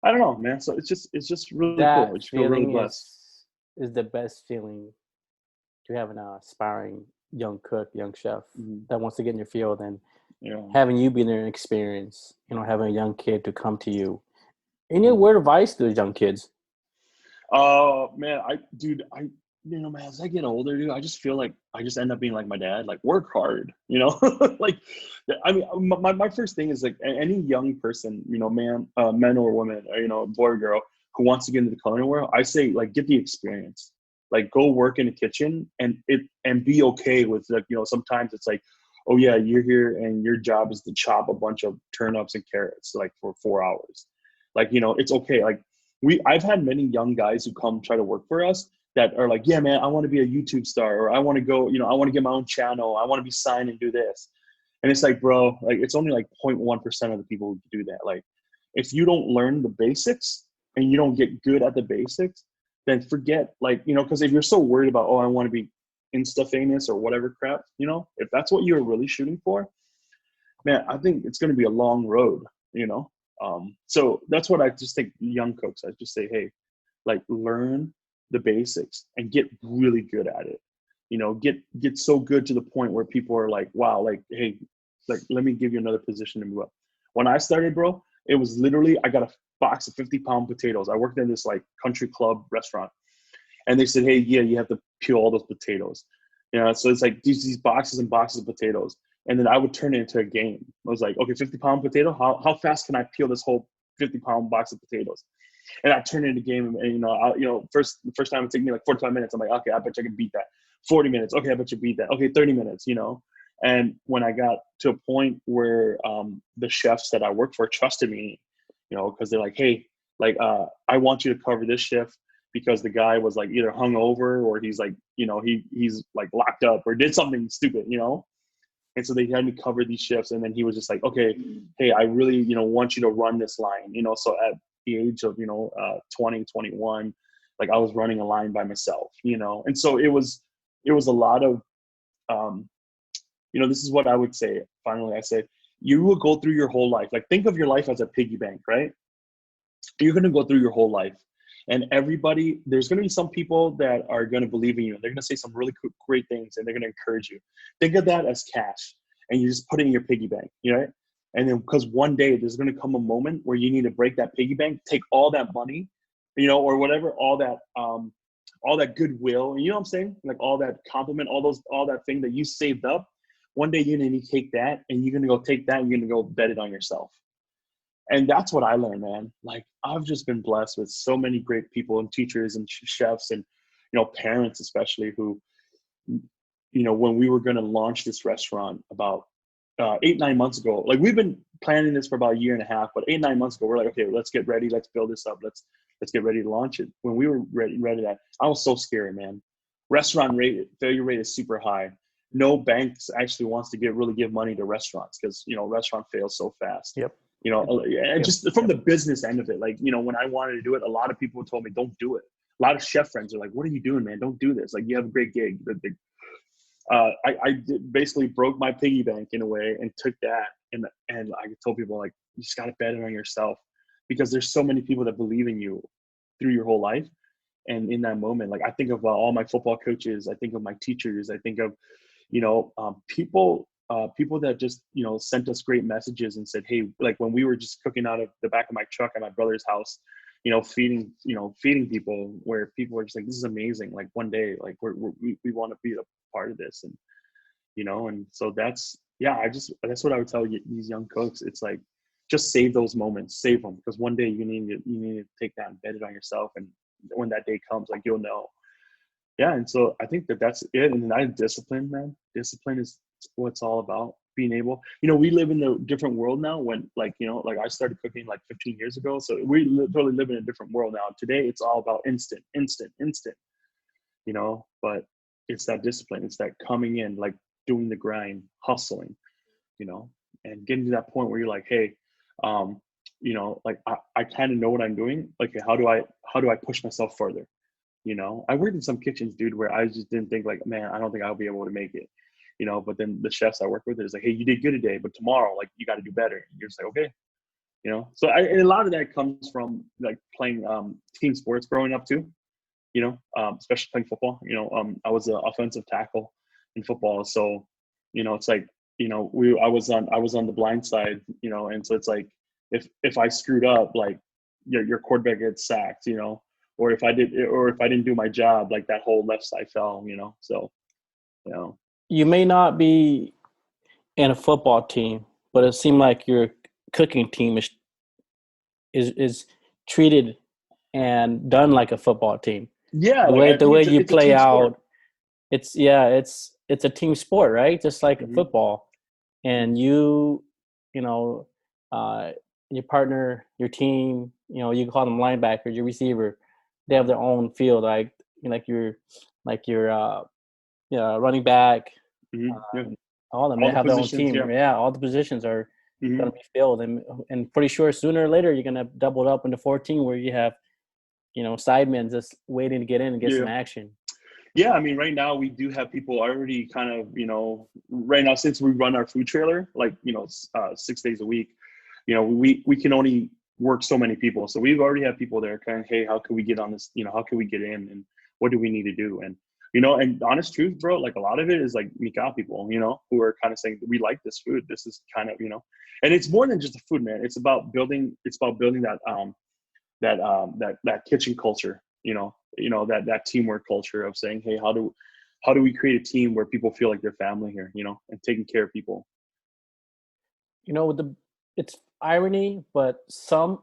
I don't know, man. So it's just really cool. I That just feel really feeling blessed. is the best feeling to have an aspiring young cook, young chef Mhm. that wants to get in your field, and Yeah. having you be there and experience, having a young kid to come to you. And Mhm. word advice to those young kids. Man, man, as I get older, dude, I just feel like I just end up being like my dad, like work hard, like, I mean, my first thing is like any young person, men or women, or, boy or girl who wants to get into the culinary world, I say like, get the experience, like go work in the kitchen and be okay with like, sometimes it's like, oh yeah, you're here and your job is to chop a bunch of turnips and carrots, like for 4 hours. Like, it's okay. Like, I've had many young guys who come try to work for us that are like, yeah, man, I want to be a YouTube star, or I want to go, I want to get my own channel. I want to be signed and do this. And it's like, bro, like it's only like 0.1% of the people who do that. Like, if you don't learn the basics and you don't get good at the basics, then forget, like, because if you're so worried about, oh, I want to be Insta famous or whatever crap, if that's what you're really shooting for, man, I think it's going to be a long road, so that's what I just think young cooks, I just say, hey, like learn the basics and get really good at it. Get so good to the point where people are like, wow, like, hey, like let me give you another position to move up. When I started, bro, it was literally I got a box of 50-pound potatoes. I worked in this like country club restaurant, and they said, hey, yeah, you have to peel all those potatoes. So it's like these boxes and boxes of potatoes. And then I would turn it into a game. I was like, okay, 50-pound potato. How fast can I peel this whole 50-pound box of potatoes? And I turned it into a game. And the first time it took me like 45 minutes. I'm like, okay, I bet you I can beat that. 40 minutes. Okay, I bet you beat that. Okay, 30 minutes. And when I got to a point where the chefs that I worked for trusted me, because they're like, hey, like I want you to cover this shift because the guy was like either hungover or he's like, he's like locked up or did something stupid, And so they had me cover these shifts, and then he was just like, okay, hey, I really, want you to run this line, So at the age of, 20, 21, like I was running a line by myself, And so it was a lot of, this is what I would say. Finally, I say, you will go through your whole life. Like think of your life as a piggy bank, right? You're going to go through your whole life. And there's going to be some people that are going to believe in you. They're going to say some really great things, and they're going to encourage you. Think of that as cash, and you just put it in your piggy bank, And then because one day there's going to come a moment where you need to break that piggy bank, take all that money, or whatever, all that goodwill, you know what I'm saying? Like all that compliment, all that thing that you saved up. One day you're going to take that, and you're going to go take that, and you're going to go bet it on yourself. And that's what I learned, man. Like I've just been blessed with so many great people and teachers and chefs and, parents especially who, when we were going to launch this restaurant about 8-9 months ago, like we've been planning this for about a year and a half, but 8-9 months ago, we're like, okay, let's get ready. Let's build this up. Let's get ready to launch it. When we were ready that, I was so scared, man. Restaurant failure rate is super high. No banks actually wants to really give money to restaurants because, restaurant fails so fast. Yep. And just from the business end of it, like, when I wanted to do it, a lot of people told me, don't do it. A lot of chef friends are like, what are you doing, man? Don't do this. Like, you have a great gig. I basically broke my piggy bank in a way and took that. And I told people, like, you just got to bet it on yourself because there's so many people that believe in you through your whole life. And in that moment, like, I think of all my football coaches. I think of my teachers. I think of, people that just, sent us great messages and said, hey, like when we were just cooking out of the back of my truck at my brother's house, feeding people, where people were just like, this is amazing. Like one day, like we want to be a part of this. And, and so that's what I would tell you, these young cooks. It's like, just save those moments, save them. Because one day you need to take that and bet it on yourself. And when that day comes, like, you'll know. Yeah, and so I think that's it. And then discipline, man. Discipline is what it's all about. Being able, we live in a different world now. When, like, like I started cooking like 15 years ago, so we totally live in a different world now. Today, it's all about instant. But it's that discipline. It's that coming in, like doing the grind, hustling. you know, and getting to that point where you're like, hey, you know, like I kind of know what I'm doing. Like, how do I push myself further? You know, I worked in some kitchens, dude, where I just didn't think like, man, I don't think I'll be able to make it. You know, but then the chefs I work with is like, hey, you did good today, but tomorrow, like, you got to do better. You're just like, okay, you know. So and a lot of that comes from like playing team sports growing up too. You know, especially playing football. You know, I was an offensive tackle in football, so you know, it's like, you know, I was on the blind side, you know, and so it's like if I screwed up, like your quarterback gets sacked, you know, or if I didn't do my job, like that whole left side fell, you know. So, you know, You may not be in a football team, but it seemed like your cooking team is treated and done like a football team. yeah, The like way I the think way you it's a play team sport. out, it's a team sport, right? Just like Mm-hmm. football. And you know, uh, your partner, your team, you know, you call them linebackers, your receiver, they have their own field, like your running back, Mm-hmm. Yeah, all of them. all They the have their own positions. team. Yeah. Yeah, all the positions are Mm-hmm. gonna be filled, and pretty sure sooner or later you're gonna double it up into 14, where you have sidemen just waiting to get in and get some Yeah. action. Yeah, I mean, right now we do have people already kind of, you know, right now since we run our food trailer, like, you know, 6 days a week, you know, we can only work so many people. So we've already had people there kind of, hey, how can we get on this? You know, how can we get in and what do we need to do? And, you know, and honest truth, bro, like a lot of it is like Mika people, you know, who are kind of saying, we like this food. This is kind of, you know, and it's more than just the food, man. It's about building that, that kitchen culture, that teamwork culture of saying, hey, how do we create a team where people feel like they're family here, you know, and taking care of people. It's irony, but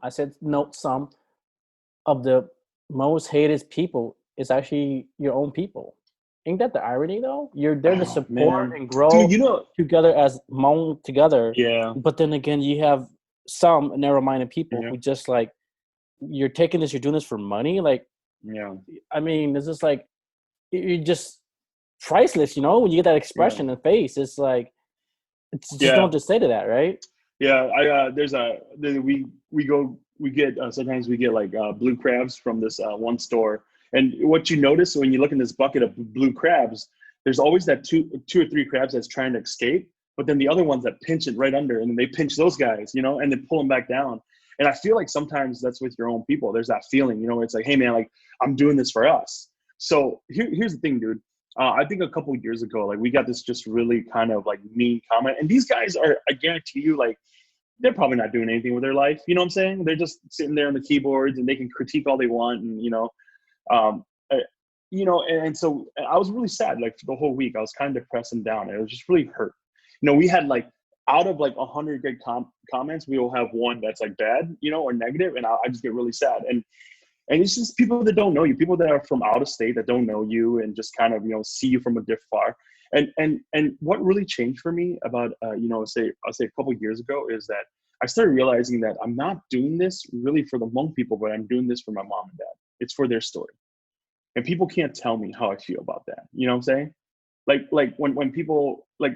I said note some of the most hated people is actually your own people. Ain't that the irony though? You're there to Oh support man, and dude, grow you know, together as Hmong together, yeah, but then again, you have some narrow-minded people yeah, who just like you're taking this, you're doing this for money. Like, yeah, I mean, it's just like you're just priceless, when you get that yeah, expression in the face. It's like just yeah, don't just say to that, right? yeah. We get sometimes we get like blue crabs from this one store, and what you notice when you look in this bucket of blue crabs, there's always that two or three crabs that's trying to escape, but then the other ones that pinch it right under, and then they pinch those guys, you know, and then pull them back down. And I feel like sometimes that's with your own people. There's that feeling, you know, it's like, hey man, like I'm doing this for us. So here's the thing, dude. I think a couple of years ago, like we got this just really kind of like mean comment, and these guys are, I guarantee you, like they're probably not doing anything with their life. You know what I'm saying? They're just sitting there on the keyboards and they can critique all they want, and um, uh, and so I was really sad. Like for the whole week, I was kind of depressed and down. It was just really hurt. You know, we had like out of like 100 good comments, we will have one that's like bad, you know, or negative, and I just get really sad. And it's just people that don't know you, people that are from out of state that don't know you and just kind of, you know, see you from a diff far. And what really changed for me about, I'll say a couple of years ago is that I started realizing that I'm not doing this really for the Hmong people, but I'm doing this for my mom and dad. It's for their story. And people can't tell me how I feel about that. You know what I'm saying? Like when people like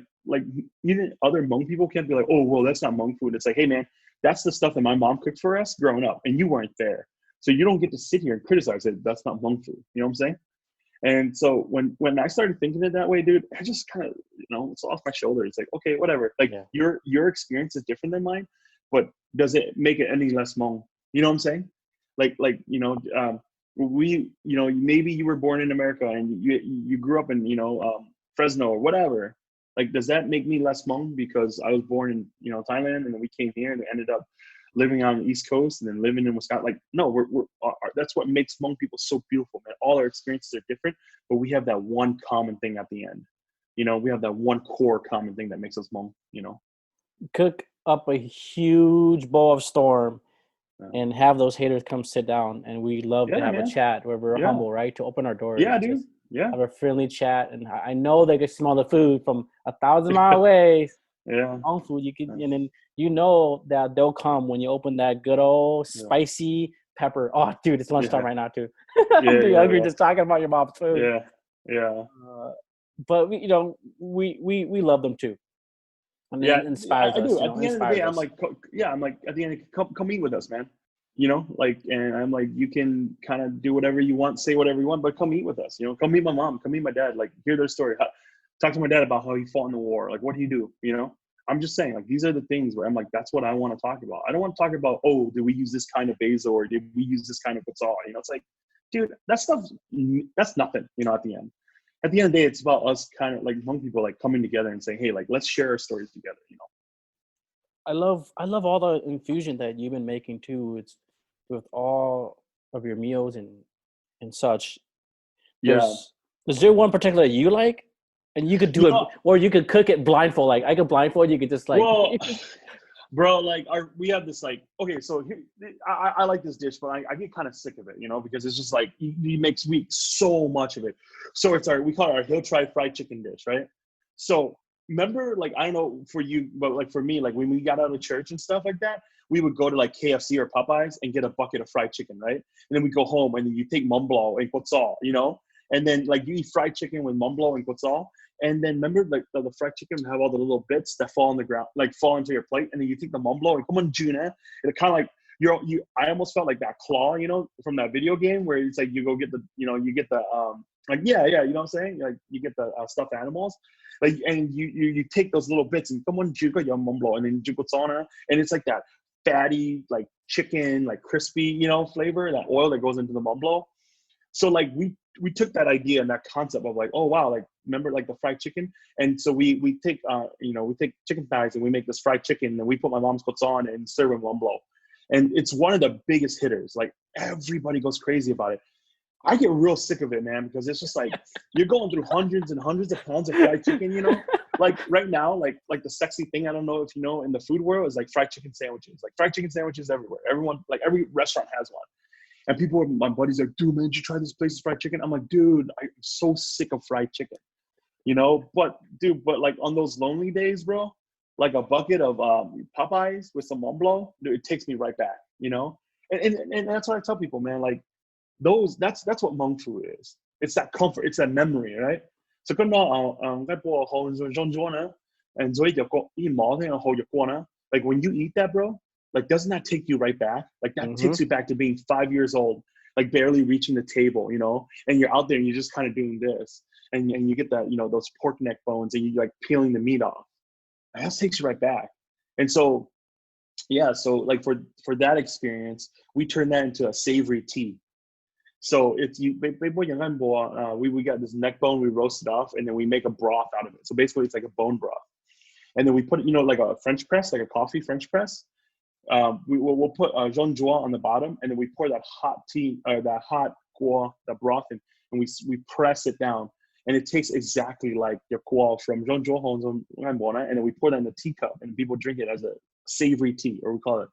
even other Hmong people can't be like, oh, well, that's not Hmong food. It's like, hey man, that's the stuff that my mom cooked for us growing up and you weren't there. So you don't get to sit here and criticize it. That's not Hmong food. You know what I'm saying? And so when I started thinking it that way, dude, I just kind of, it's off my shoulder. It's like, okay, whatever. Like Yeah. your experience is different than mine, but does it make it any less Hmong? You know what I'm saying? Maybe you were born in America and you grew up in, Fresno or whatever. Like, does that make me less Hmong because I was born in, Thailand, and then we came here and ended up living on the East Coast and then living in Wisconsin? Like, no, that's what makes Hmong people so beautiful, man. All our experiences are different, but we have that one common thing at the end. We have that one core common thing that makes us Hmong, Cook up a huge bowl of storm Yeah. and have those haters come sit down, and we love to Yeah, have a man. chat where we're Yeah. humble, right? To open our doors, Yeah, dude. just Yeah. have a friendly chat. And I know they can smell the food from 1,000 miles away. Yeah. On food, you can, and then that they'll come when you open that good old spicy pepper. Oh, dude, it's lunchtime right now too. I'm too hungry just talking about your mom's food. Yeah, yeah. But we love them too. And Yeah, it inspires I us, do. At the end of the inspires day, I'm us. like, I'm like, at the end, come eat with us, man. Like, and I'm like, you can kind of do whatever you want, say whatever you want, but come eat with us. Come meet my mom, come meet my dad. Like, hear their story. Talk to my dad about how he fought in the war. Like, what do you do? I'm just saying, like, these are the things where I'm like, that's what I want to talk about. I don't want to talk about, oh, did we use this kind of basil or did we use this kind of quetzal? It's like, dude, that stuff, that's nothing. At the end. At the end of the day, it's about us kind of like Hmong people like coming together and saying, hey, like, let's share our stories together. I love all the infusion that you've been making too. It's with all of your meals and such. Yeah. Is there one particular you like? And you could do it, No, or you could cook it blindfold. Like I could blindfold you. Could just like. well, bro, like we have this like, okay, so here, I like this dish, but I get kind of sick of it, because it's just like he makes so much of it. So we call it our he'll try fried chicken dish, right? So remember, like, I don't know for you, but like for me, like when we got out of church and stuff like that, we would go to like KFC or Popeyes and get a bucket of fried chicken, right? And then we go home and then you take mumblo and quetzal, and then like you eat fried chicken with mumblo and quetzal. And then remember, like the fried chicken have all the little bits that fall on the ground, like fall into your plate, and then you take the mumblo and come on, Juna. And it kind of like I almost felt like that claw, from that video game where it's like you go get the, you get the like yeah, you know what I'm saying? Like you get the stuffed animals, like and you take those little bits and come on, Juga your mumblo, and then Jugotsana, and it's like that fatty like chicken, like crispy, flavor, that oil that goes into the mumblo. So like we took that idea and that concept of like, oh wow, like remember like the fried chicken, and so we take we take chicken thighs and we make this fried chicken and we put my mom's puts on and serve in one blow, and it's one of the biggest hitters. Like everybody goes crazy about it. I get real sick of it, man, because it's just like you're going through hundreds and hundreds of pounds of fried chicken. Like right now, like the sexy thing, I don't know if you know, in the food world is like fried chicken sandwiches. Like fried chicken sandwiches everywhere. Everyone, like every restaurant has one. And people, my buddies are like, dude, man, did you try this place's fried chicken? I'm like, dude, I'm so sick of fried chicken, But dude, but like on those lonely days, bro, like a bucket of Popeyes with some mumblo, dude, it takes me right back, And that's what I tell people, man. Like that's what Hmong food is. It's that comfort, it's that memory, right? So like when you eat that, bro, like doesn't that take you right back? Like that takes you back to being 5 years old, like barely reaching the table, and you're out there and you're just kind of doing this, and you get that, those pork neck bones, and you like peeling the meat off. And that takes you right back. And so yeah, so like for that experience, we turn that into a savory tea. So it's we got this neck bone, we roast it off, and then we make a broth out of it. So basically it's like a bone broth. And then we put, like a French press, like a coffee French press. We'll put jaune joie on the bottom, and then we pour that hot tea, that hot guo, the broth in, and we press it down. And it tastes exactly like your guo from jaune joie, and then we pour that in the teacup, and people drink it as a savory tea, or we call it,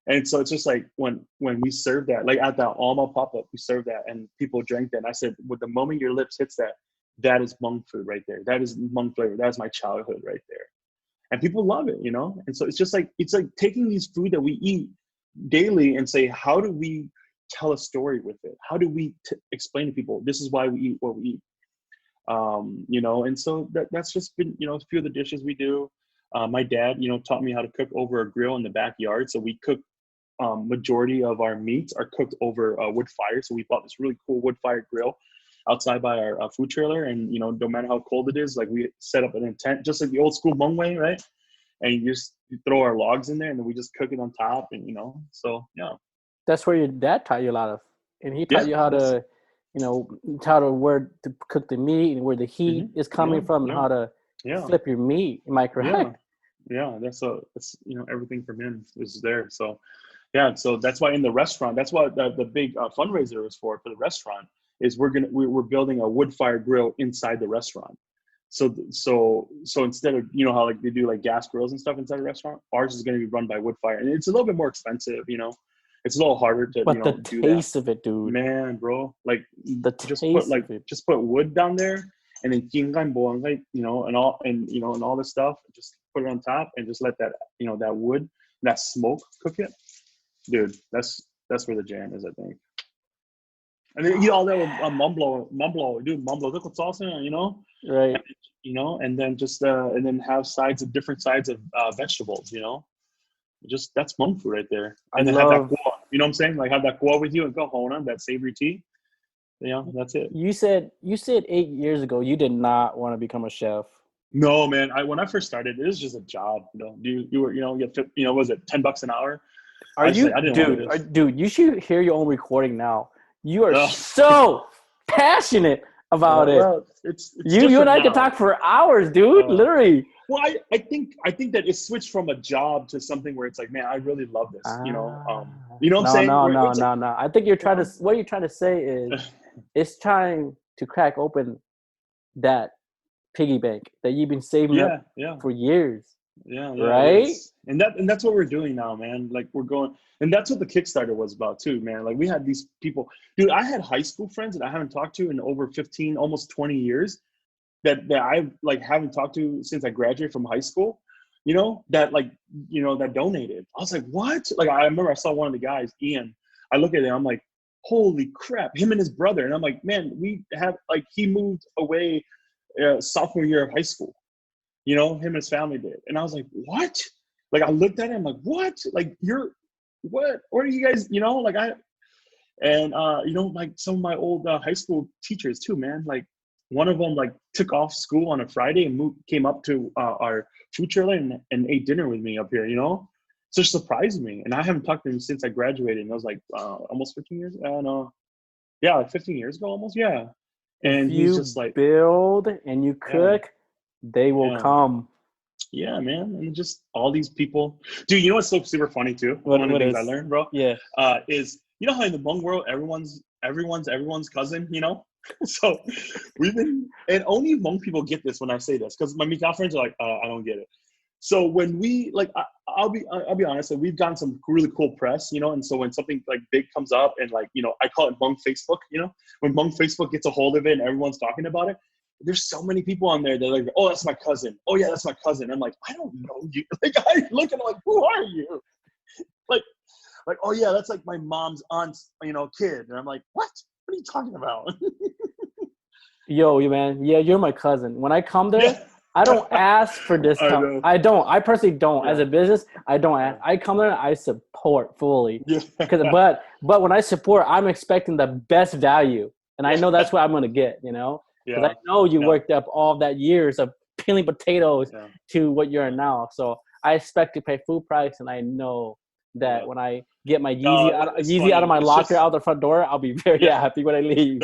And so it's just like when we serve that, like at that Alma pop-up, we served that and people drank that. And I said, with the moment your lips hits that, that is Hmong food right there. That is Hmong flavor. That is my childhood right there. And people love it, And so it's like taking these food that we eat daily and say, how do we tell a story with it? How do we explain to people, this is why we eat what we eat? And so that's just been, a few of the dishes we do. My dad, taught me how to cook over a grill in the backyard. So we cook, majority of our meats are cooked over a wood fire. So we bought this really cool wood fire grill outside by our food trailer. And, no matter how cold it is, like we set up an tent, just like the old school Hmong way, right? And you throw our logs in there and then we just cook it on top. And, so yeah. That's where your dad taught you a lot of, and he taught Yeah, you how to, where to cook the meat and where the heat is coming from, and how to flip your meat. Am I correct? Yeah. That's everything from him is there. So yeah, so that's why in the restaurant, that's what the big fundraiser is for the restaurant, is we're building a wood fire grill inside the restaurant. So instead of, how like they do like gas grills and stuff inside a restaurant, ours is going to be run by wood fire, and it's a little bit more expensive. It's a little harder to but the do taste that. of it, dude. Man, bro, like the just taste put of it. just put wood down there, and then and all this stuff. Just put it on top and just let that that wood, that smoke cook it. Dude, that's where the jam is, I think. And then eat all that with mumblo, dude, mumblo look what's awesome, Right. and then just and then have different sides of vegetables, just that's Hmong food right there. And then have that guo, you know what I'm saying? Like have that guo with you and go hona, that savory tea. That's it. You said 8 years ago you did not want to become a chef. No, man. When I first started, it was just a job. You were, was it $10 an hour? Are you, dude? You should hear your own recording now. You are so passionate about it. Well, it's you and I now. can talk for hours, dude. Literally. Well, I think that it switched from a job to something where it's like, man, I really love this. You know what I'm saying? No. I think you're trying to. What you're trying to say is, it's trying to crack open that piggy bank that you've been saving up for years. Yeah, right. And that's what we're doing now, man. Like we're going, and that's what the Kickstarter was about too, man. Like we had these people, dude. I had high school friends that I haven't talked to in over 15, almost 20 years. That I like haven't talked to since I graduated from high school. That donated. I was like, what? Like I remember I saw one of the guys, Ian. I look at him, I'm like, holy crap! Him and his brother, and I'm like, man, we have he moved away sophomore year of high school. Him and his family did. And I was like, what? Like, I looked at him like, what? Like, what are you guys, like some of my old high school teachers too, man. Like one of them like took off school on a Friday and came up to our food trailer and ate dinner with me up here, So it surprised me. And I haven't talked to him since I graduated. And I was like, almost 15 years? I don't know. Yeah, like 15 years ago almost. Yeah. And he's just like, build and you cook, they will come. Yeah, man. And just all these people. Dude, you know what's so super funny too? One of the things I learned, bro. Yeah. Is how in the Hmong world everyone's cousin, So we've been, and only Hmong people get this when I say this, because my Mika friends are like, I don't get it. So when we I'll be honest, so we've gotten some really cool press, and so when something like big comes up and I call it Hmong Facebook, when Hmong Facebook gets a hold of it and everyone's talking about it, there's so many people on there that are like, oh, that's my cousin. Oh yeah, that's my cousin. I'm like, I don't know you. Like I look at them like, who are you? Like, oh yeah, that's like my mom's aunt's, kid. And I'm like, what? What are you talking about? Yo, man. Yeah, you're my cousin. When I come there, I don't ask for discount. I don't. I personally don't. Yeah. As a business, I don't ask. I come there and I support fully. Yeah. But when I support, I'm expecting the best value. And I know that's what I'm going to get, Because I know you worked up all that years of peeling potatoes to what you're in now. So I expect to pay full price, and I know that when I get my Yeezy out of my locker out the front door, I'll be very happy when I leave.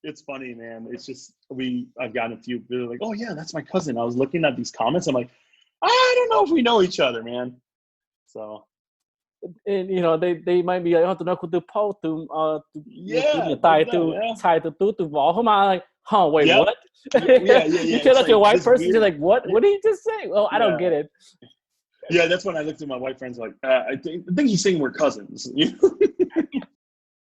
It's funny, man. It's just I've gotten a few. They're like, "Oh yeah, that's my cousin." I was looking at these comments. I'm like, I don't know if we know each other, man. So. And they might be like, oh, nó từ Paul từ từ võ không ai like, huh, wait, what? Yeah. You tell us your white person, you're like, what did he just say? Well, I don't get it. Yeah, that's when I looked at my white friends like, I think he's saying we're cousins.